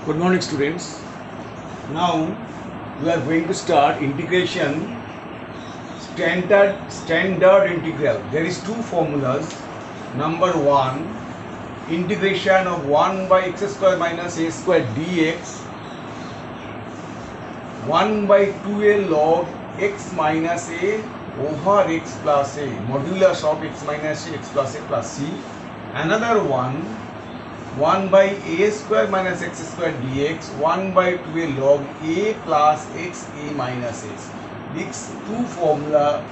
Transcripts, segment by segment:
Good morning, students. Now we are going to start integration standard integral. There is two formulas. Number one, integration of 1 by x square minus a square dx 1 by 2a log x minus a over x plus a modulus of x minus a x plus a plus c. Another one, 1 by a square minus x square dx 1 by 2a log a plus x a minus s. These two formula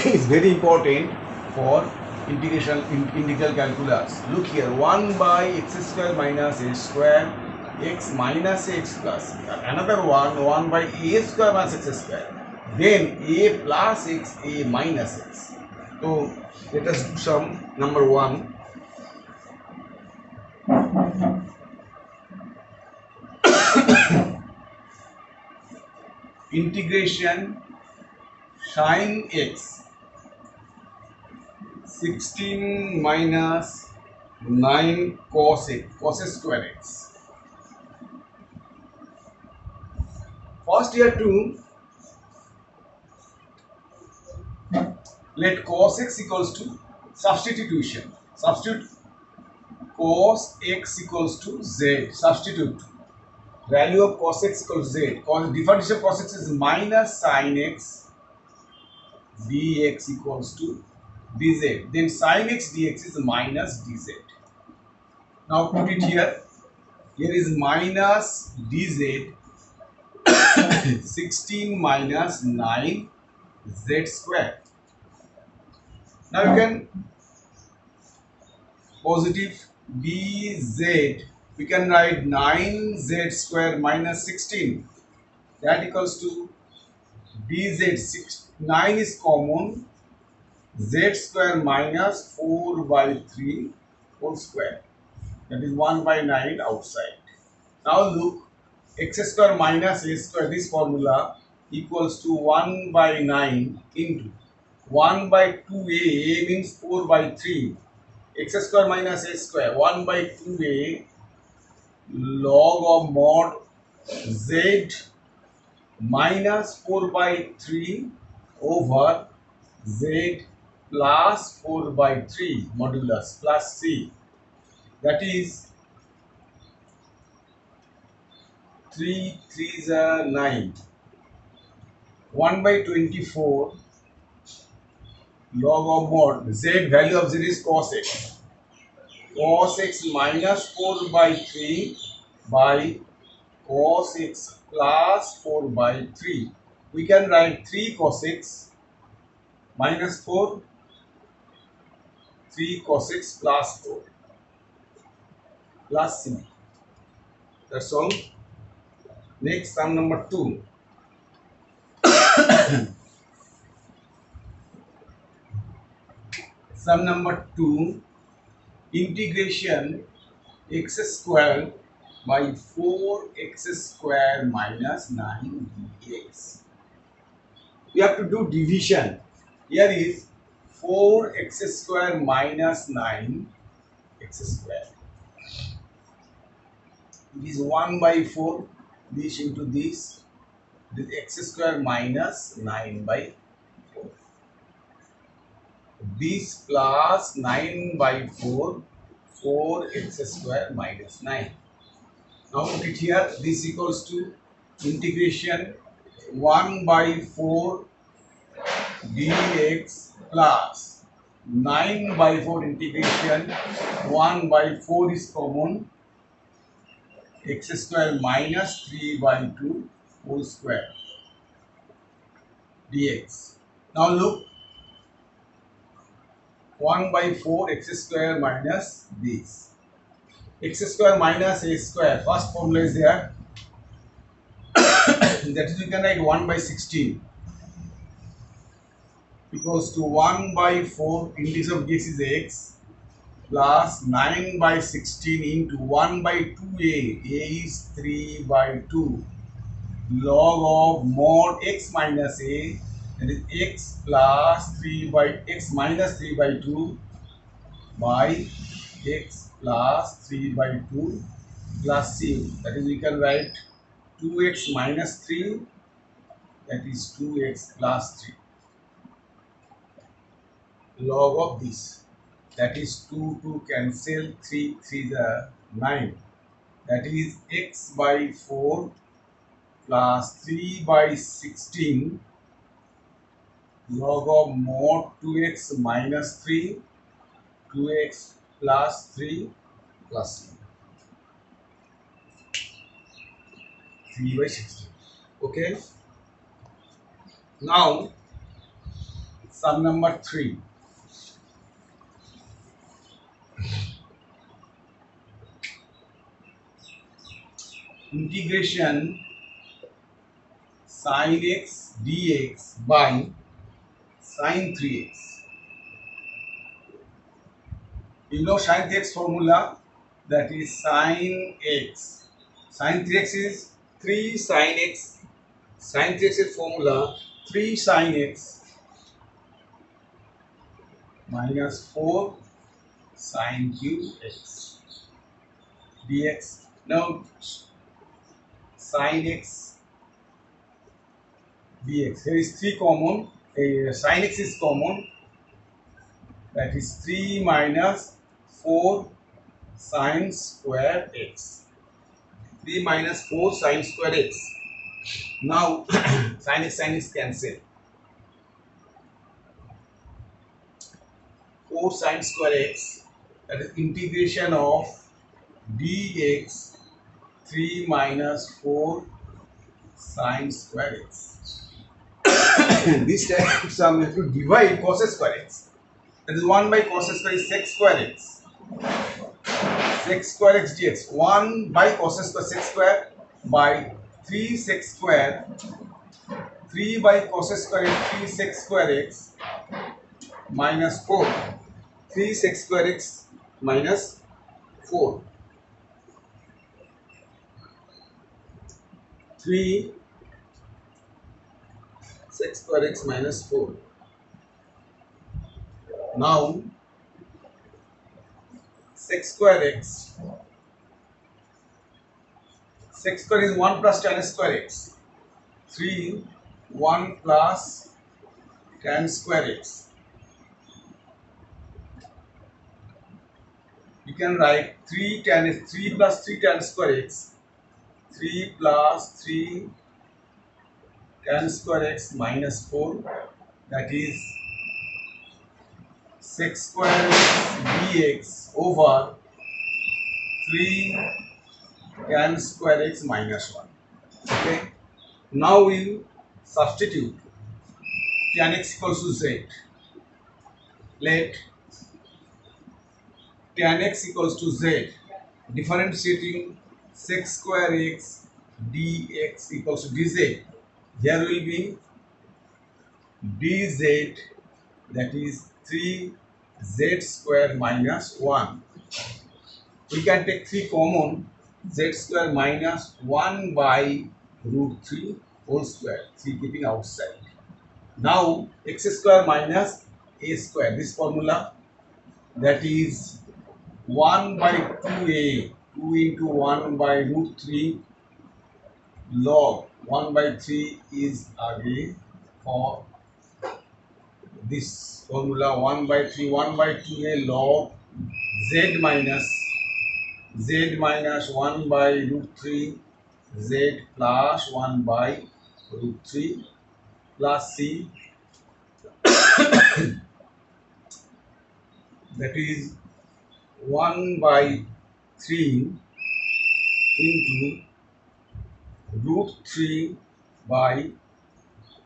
is very important for integral calculus. Look here, 1 by x square minus a square x minus x plus another one, 1 by a square minus x square, then a plus x a minus x. So let us do some. Number one, integration sin x 16 minus 9 cos square x. First you have to let cos x equals to substitution. Substitute cos x equals to z. Substitute value of cos x equals z. Differential of cos x is minus sin x dx equals to dz. Then sin x dx is minus dz. Now put it here. Here is minus dz 16 minus 9 z square. Now you can positive dz, we can write 9z square minus 16, that equals to dz. 9 is common, z square minus 4 by 3 whole square, that is 1 by 9 outside. Now look, x square minus a square, this formula equals to 1 by 9 into 1 by 2a, a means 4 by 3, x square minus a square 1 by 2a log of mod z minus 4 by 3 over z plus 4 by 3 modulus plus c, that is 3 3s are 9. 1 by 24 log of mod z, value of z is cos x. Cos x minus 4 by 3 by cos x plus 4 by 3. We can write 3 cos x minus 4, 3 cos x plus 4 plus c. That's all. Next, sum number 2. Sum number 2, integration x square by 4x square minus 9 dx. We have to do division. Here is 4x square minus 9 x square. It is 1 by 4, this into this. This x square minus 9 by 4. This plus 9 by 4, 4x square minus 9. Now put it here, this equals to integration 1 by 4 dx plus 9 by 4 integration 1 by 4 is common, x square minus 3 by 2 whole square dx. Now look, 1 by 4 x square minus this. X square minus a square, first formula is there. That is, you can write 1 by 16 equals to 1 by 4 integral of this is x plus 9 by 16 into 1 by 2a, a is 3 by 2 log of mod x minus a, that is x plus 3 by x minus 3 by 2 by x plus 3 by 2 plus c, that is we can write 2x minus 3, that is 2x plus 3, log of this, that is 2 cancel, 3 the 9, that is x by 4 plus 3 by 16 log of mod 2x minus 3, 2x plus 3 plus 3 by 16. Okay, now sum number 3. Integration sin x dx by sin 3x. You know sin 3x formula, that is sin x. Sin 3x is 3 sin x. Sin 3x is formula 3 sin x minus 4 sin cube x dx. Now sin x dx. Here is 3 common. Sin x is common. That is 3 minus 4 sin square x. 3 minus 4 sin square x. Now sin x cancel. 4 sin square x, that is integration of dx 3 minus 4 sin square x. This time sum have to divide cos square x. That is 1 by cos square is sec square x. Sec square x dx. 1 by cos square sec square by 3 sec square. 3 by cos square is 3 sec square x minus 4. 3 sec square x minus 4. 3 sec square x minus 4. Now sec square x. Sec square is 1 plus tan square x. 3 1 plus tan square x. You can write 3 plus 3 tan square x. 3 plus 3 tan square x minus 4, that is sec square x dx over 3 tan square x minus 1. Okay. Now we substitute tan x equals to z. Let tan x equals to z. Differentiating sec square x dx equals to dz. Here will be dz, that is 3z square minus 1. We can take 3 common, z square minus 1 by root 3 whole square, 3 keeping outside. Now x square minus a square, this formula, that is 1 by 2a, 2 into 1 by root 3 log 1 by 3 is again for this formula 1 by 3, 1 by 2a log z minus 1 by root 3 z plus 1 by root 3 plus c, that is 1 by 3 into root 3 by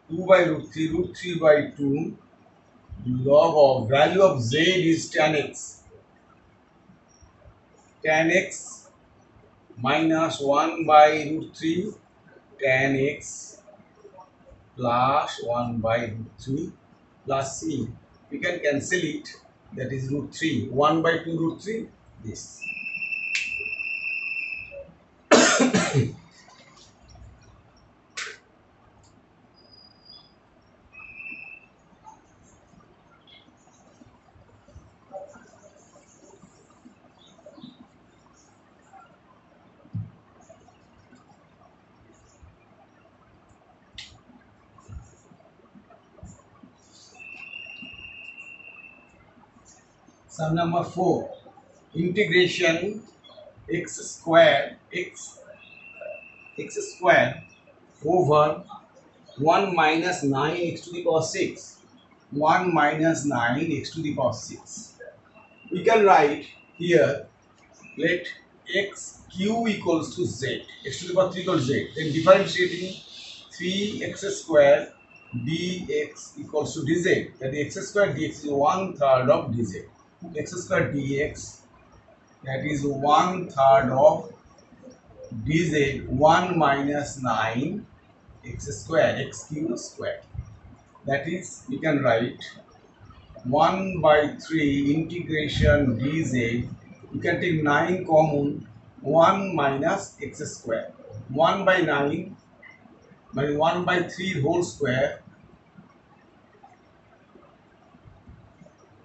2 by root 3 by 2 log of value of z is tan x minus 1 by root 3 tan x plus 1 by root 3 plus c. We can cancel it, that is root 3, 1 by 2 root 3, this. Sum number 4. Integration x square over 1 minus 9 x to the power 6. 1 minus 9 x to the power 6. We can write here, let x cube equals to z, x to the power 3 equals z. Then differentiating 3x square dx equals to dz. That is x square dx is 1/3 of dz. X square dx, that is 1/3 of dz, 1 minus 9 x square, x cube square. That is, we can write 1 by 3 integration dz. You can take 9 common, 1 minus x square. 1 by 9 by 1 by 3 whole square.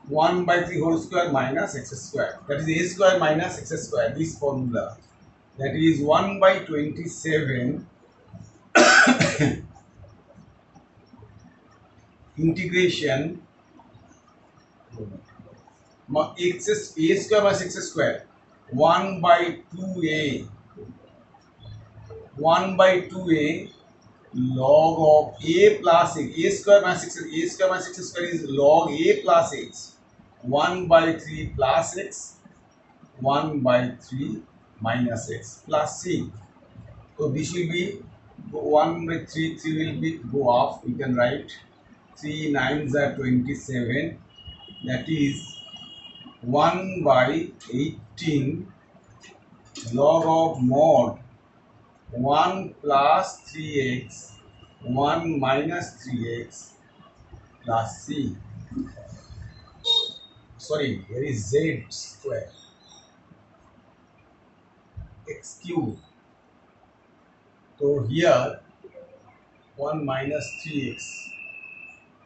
1 by 3 whole square minus x square. That is a square minus x square. This formula. That is 1 by 27 integration x a square minus x square. 1 by 2a. 1 by 2a log of a plus x. A square minus x. A square minus x square is log a plus x. 1 by 3 plus x. 1 by 3 minus x plus c. So this will be 1 by 3, 3 will be go off. We can write 3 9s are 27. That is 1 by 18 log of mod 1 plus 3x 1 minus 3x plus c. Sorry, here is z square x cube. So here 1 minus 3x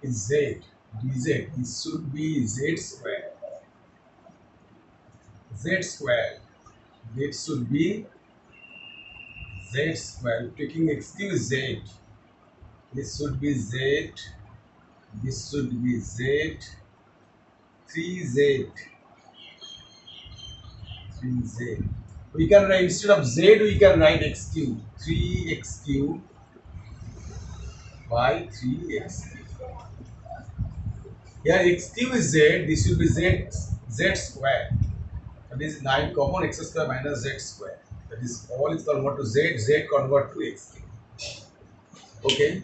is z dz. It should be z square. Z square. This should be z square. Taking x cube is z. This should be z. This should be z. 3z. 3z. We can write, instead of z, we can write x cube. 3x cube by 3x cube. Here x cube is z. This will be z square. That is 9 common, x square minus z square. That is all is converted to z. Z convert to x cube. Okay.